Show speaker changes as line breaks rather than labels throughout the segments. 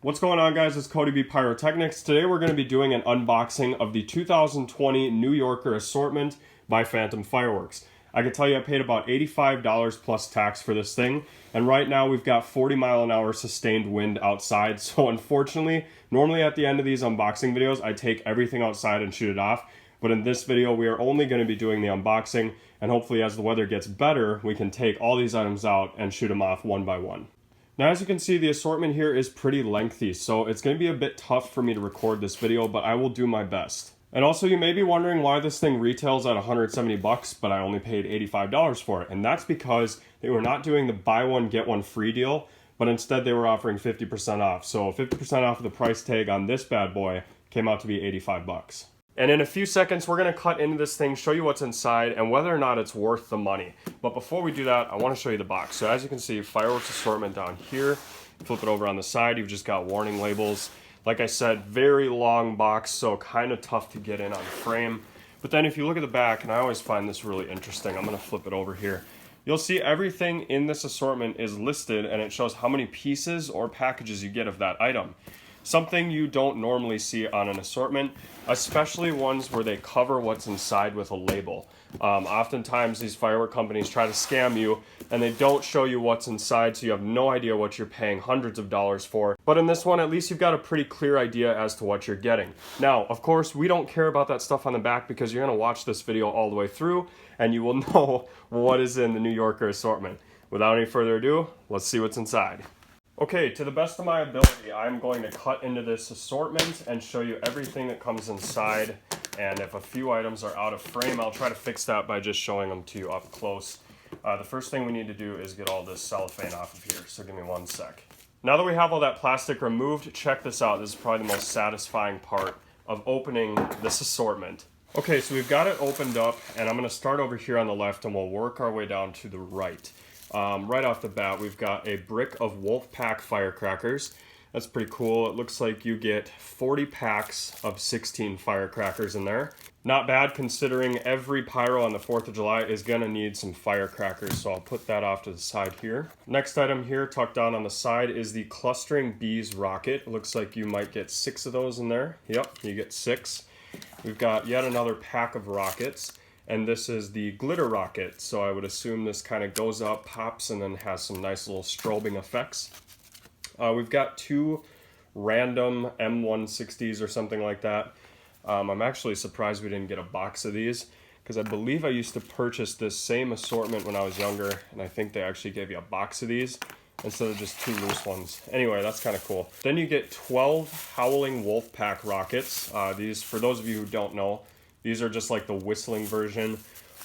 What's going on, guys? It's CodyBPyrotechnics. Today we're going to be doing an unboxing of the 2020 New Yorker Assortment by Phantom Fireworks. I can tell you I paid about $85 plus tax for this thing, and right now we've got 40-mile-an-hour sustained wind outside, so unfortunately, normally at the end of these unboxing videos, I take everything outside and shoot it off, but in this video, we are only going to be doing the unboxing, and hopefully as the weather gets better, we can take all these items out and shoot them off one by one. Now, as you can see, the assortment here is pretty lengthy, so it's going to be a bit tough for me to record this video, but I will do my best. And also, you may be wondering why this thing retails at 170 bucks, but I only paid $85 for it. And that's because they were not doing the buy one, get one free deal, but instead they were offering 50% off. So 50% off of the price tag on this bad boy came out to be 85 bucks. And in a few seconds, we're going to cut into this thing, show you what's inside, and whether or not it's worth the money. But before we do that, I want to show you the box. So as you can see, fireworks assortment down here. Flip it over on the side, you've just got warning labels. Like I said, very long box, so kind of tough to get in on frame. But then if you look at the back, and I always find this really interesting, I'm going to flip it over here. You'll see everything in this assortment is listed, and it shows how many pieces or packages you get of that item. Something you don't normally see on an assortment, especially ones where they cover what's inside with a label. Oftentimes these firework companies try to scam you and they don't show you what's inside, so you have no idea what you're paying hundreds of dollars for. But in this one, at least you've got a pretty clear idea as to what you're getting. Now, of course, we don't care about that stuff on the back because you're going to watch this video all the way through and you will know what is in the New Yorker assortment. Without any further ado, let's see what's inside. Okay, to the best of my ability, I'm going to cut into this assortment and show you everything that comes inside. And if a few items are out of frame, I'll try to fix that by just showing them to you up close. The first thing we need to do is get all this cellophane off of here, so give me one sec. Now that we have all that plastic removed, check this out. This is probably the most satisfying part of opening this assortment. Okay, so we've got it opened up, and I'm going to start over here on the left, and we'll work our way down to the right. Right off the bat, we've got a brick of Wolfpack firecrackers. That's pretty cool. It looks like you get 40 packs of 16 firecrackers in there. Not bad considering every pyro on the 4th of July is going to need some firecrackers, so I'll put that off to the side here. Next item here, tucked down on the side, is the Clustering Bees rocket. It looks like you might get 6 of those in there. Yep, you get 6. We've got yet another pack of rockets. And this is the glitter rocket, so I would assume this kind of goes up, pops, and then has some nice little strobing effects. We've got 2 random M160s or something like that. I'm actually surprised we didn't get a box of these, because I believe I used to purchase this same assortment when I was younger, and I think they actually gave you a box of these instead of just 2 loose ones. Anyway, that's kind of cool. Then you get 12 Howling Wolfpack rockets. These, for those of you who don't know, these are just like the whistling version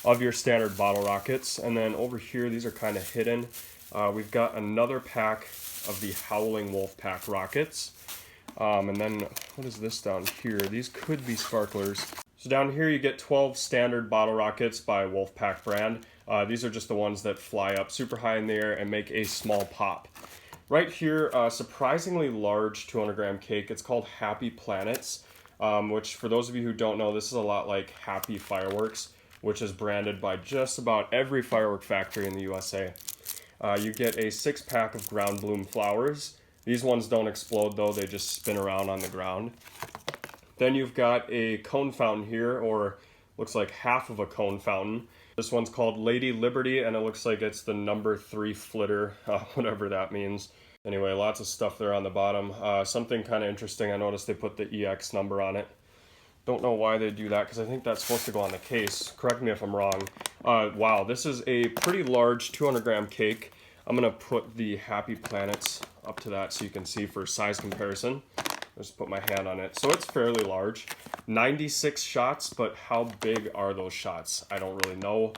of your standard bottle rockets. And then over here, these are kind of hidden. We've got another pack of the Howling Wolfpack rockets. And then, what is this down here? These could be sparklers. So down here, you get 12 standard bottle rockets by Wolfpack brand. These are just the ones that fly up super high in the air and make a small pop. Right here, surprisingly large 200-gram cake. It's called Happy Planets. Which, for those of you who don't know, this is a lot like Happy Fireworks, which is branded by just about every firework factory in the USA. You get a 6-pack of ground bloom flowers. These ones don't explode though, they just spin around on the ground. Then you've got a cone fountain here, or looks like half of a cone fountain. This one's called Lady Liberty, and it looks like it's the number 3 flitter, whatever that means. Anyway, lots of stuff there on the bottom. Something kind of interesting, I noticed they put the EX number on it. Don't know why they do that, because I think that's supposed to go on the case. Correct me if I'm wrong. Wow, this is a pretty large 200-gram cake. I'm going to put the Happy Planets up to that so you can see for size comparison. Just put my hand on it. So it's fairly large. 96 shots, but how big are those shots? I don't really know.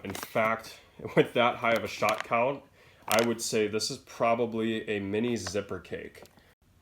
In fact, with that high of a shot count, I would say this is probably a mini zipper cake.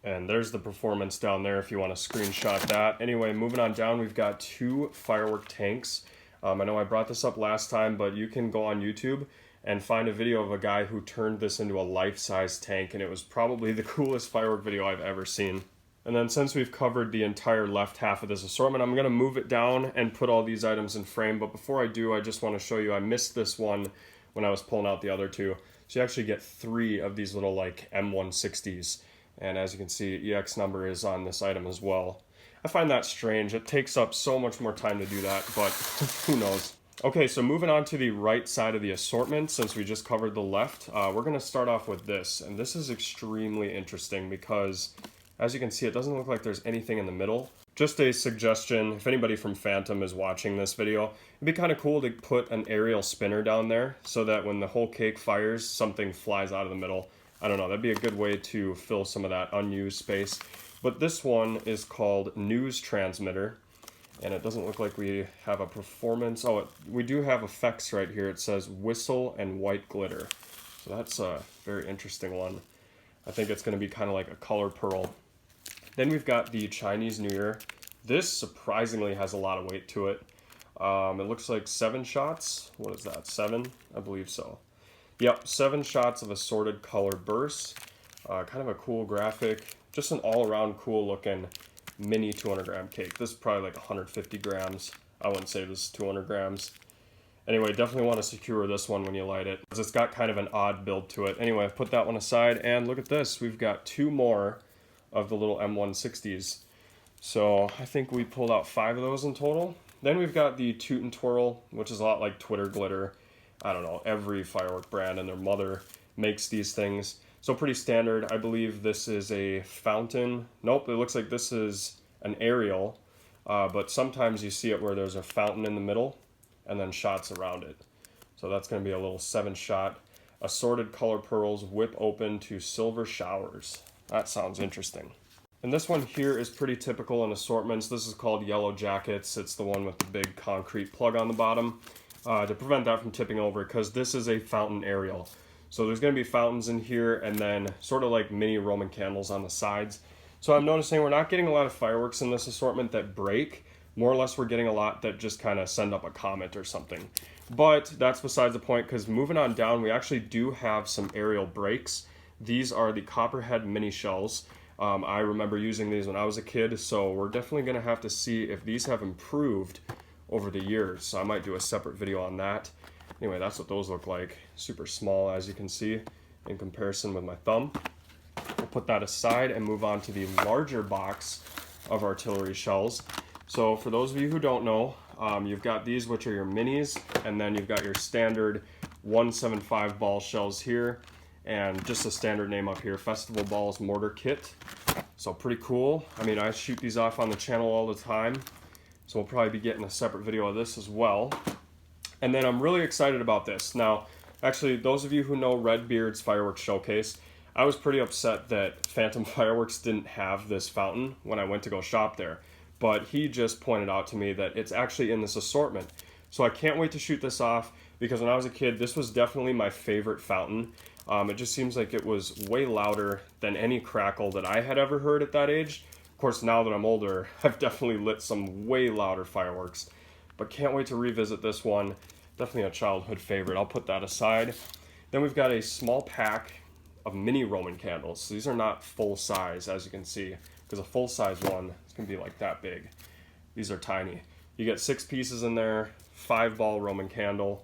And there's the performance down there if you want to screenshot that. Anyway, moving on down, we've got 2 firework tanks. I know I brought this up last time, but you can go on YouTube and find a video of a guy who turned this into a life-size tank, and it was probably the coolest firework video I've ever seen. And then since we've covered the entire left half of this assortment, I'm going to move it down and put all these items in frame. But before I do, I just want to show you, I missed this one when I was pulling out the other 2. So you actually get 3 of these little like M160s. And as you can see, EX number is on this item as well. I find that strange. It takes up so much more time to do that, but who knows. Okay, so moving on to the right side of the assortment, since we just covered the left, we're going to start off with this. And this is extremely interesting because, as you can see, it doesn't look like there's anything in the middle. Just a suggestion, if anybody from Phantom is watching this video, it'd be kind of cool to put an aerial spinner down there so that when the whole cake fires, something flies out of the middle. I don't know, that'd be a good way to fill some of that unused space. But this one is called News Transmitter, and it doesn't look like we have a performance. Oh, we do have effects right here. It says whistle and white glitter. So that's a very interesting one. I think it's going to be kind of like a color pearl. Then we've got the Chinese New Year. This surprisingly has a lot of weight to it. It looks like 7 shots. What is that, 7? I believe so. Yep, 7 shots of assorted color bursts. Kind of a cool graphic. Just an all-around cool looking mini 200 gram cake. This is probably like 150 grams. I wouldn't say this is 200 grams. Anyway, definitely want to secure this one when you light it, because it's got kind of an odd build to it. Anyway, I've put that one aside, and look at this. We've got 2 more of the little M160s. So I think we pulled out 5 of those in total. Then we've got the Toot and Twirl, which is a lot like Twitter glitter. I don't know, every firework brand and their mother makes these things. So pretty standard. I believe this is a fountain. Nope, it looks like this is an aerial, but sometimes you see it where there's a fountain in the middle and then shots around it. So that's going to be a little 7-shot. Assorted color pearls whip open to silver showers. That sounds interesting. And this one here is pretty typical in assortments. This is called Yellow Jackets. It's the one with the big concrete plug on the bottom to prevent that from tipping over, because this is a fountain aerial. So there's going to be fountains in here and then sort of like mini Roman candles on the sides. So I'm noticing we're not getting a lot of fireworks in this assortment that break. More or less we're getting a lot that just kind of send up a comet or something. But that's besides the point, because moving on down, we actually do have some aerial breaks. These are the Copperhead mini shells. I remember using these when I was a kid, so we're definitely going to have to see if these have improved over the years. So I might do a separate video on that. Anyway, that's what those look like. Super small, as you can see, in comparison with my thumb. We'll put that aside and move on to the larger box of artillery shells. So for those of you who don't know, you've got these, which are your minis, and then you've got your standard 175 ball shells here, and just a standard name up here, Festival Balls Mortar Kit. So pretty cool. I mean, I shoot these off on the channel all the time, so we'll probably be getting a separate video of this as well. And then I'm really excited about this. Now, actually, those of you who know Redbeard's Fireworks Showcase, I was pretty upset that Phantom Fireworks didn't have this fountain when I went to go shop there. But he just pointed out to me that it's actually in this assortment. So I can't wait to shoot this off, because when I was a kid, this was definitely my favorite fountain. It just seems like it was way louder than any crackle that I had ever heard at that age. Of course, now that I'm older, I've definitely lit some way louder fireworks. But can't wait to revisit this one. Definitely a childhood favorite. I'll put that aside. Then we've got a small pack of mini Roman candles. So these are not full size, as you can see, because a full size one is going to be like that big. These are tiny. You get 6 pieces in there, 5-ball Roman candle.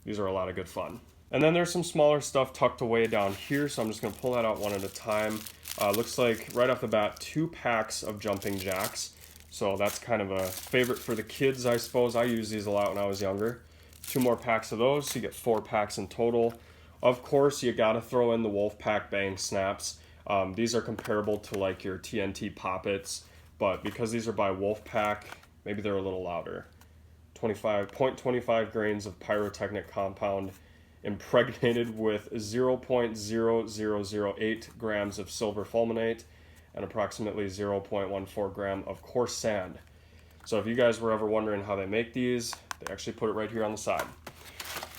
These are a lot of good fun. And then there's some smaller stuff tucked away down here, so I'm just going to pull that out one at a time. Looks like right off the bat, 2 packs of jumping jacks. So that's kind of a favorite for the kids, I suppose. I used these a lot when I was younger. 2 more packs of those, so you get 4 packs in total. Of course, you gotta throw in the Wolfpack Bang Snaps. These are comparable to like your TNT Poppets, but because these are by Wolfpack, maybe they're a little louder. 0.25 grains of pyrotechnic compound impregnated with 0.0008 grams of silver fulminate and approximately 0.14 gram of coarse sand. So if you guys were ever wondering how they make these, they actually put it right here on the side.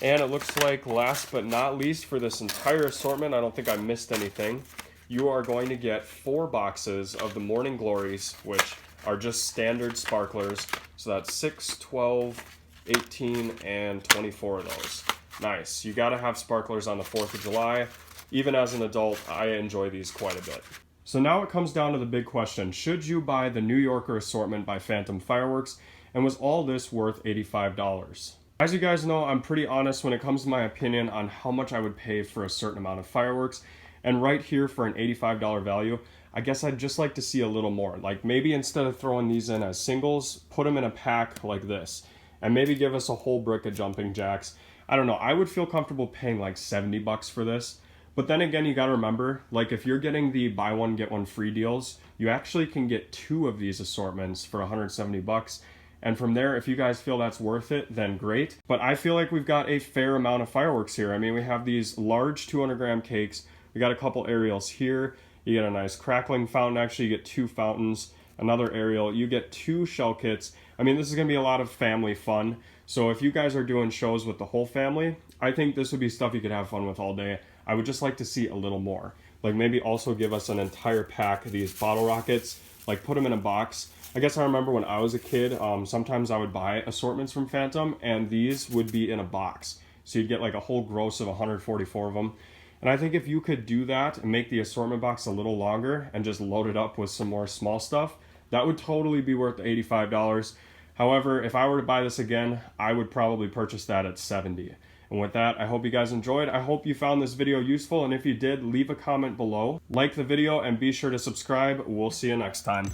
And it looks like last but not least for this entire assortment, I don't think I missed anything, you are going to get 4 boxes of the Morning Glories, which are just standard sparklers. So that's 6, 12, 18, and 24 of those. Nice. You gotta have sparklers on the 4th of July. Even as an adult, I enjoy these quite a bit. So now it comes down to the big question. Should you buy the New Yorker assortment by Phantom Fireworks? And was all this worth $85? As you guys know, I'm pretty honest when it comes to my opinion on how much I would pay for a certain amount of fireworks. And right here for an $85 value, I guess I'd just like to see a little more. Like maybe instead of throwing these in as singles, put them in a pack like this. And maybe give us a whole brick of jumping jacks. I don't know, I would feel comfortable paying like 70 bucks for this. But then again, you gotta remember, like if you're getting the buy one, get one free deals, you actually can get 2 of these assortments for 170 bucks. And from there, if you guys feel that's worth it, then great. But I feel like we've got a fair amount of fireworks here. I mean, we have these large 200-gram cakes. We got a couple aerials here. You get a nice crackling fountain. Actually, you get 2 fountains, another aerial. You get 2 shell kits. I mean, this is gonna be a lot of family fun. So if you guys are doing shows with the whole family, I think this would be stuff you could have fun with all day. I would just like to see a little more. Like maybe also give us an entire pack of these bottle rockets, like put them in a box. I guess I remember when I was a kid, sometimes I would buy assortments from Phantom and these would be in a box. So you'd get like a whole gross of 144 of them. And I think if you could do that and make the assortment box a little longer and just load it up with some more small stuff, that would totally be worth the $85. However, if I were to buy this again, I would probably purchase that at $70. And with that, I hope you guys enjoyed. I hope you found this video useful, and if you did, leave a comment below. Like the video and be sure to subscribe. We'll see you next time.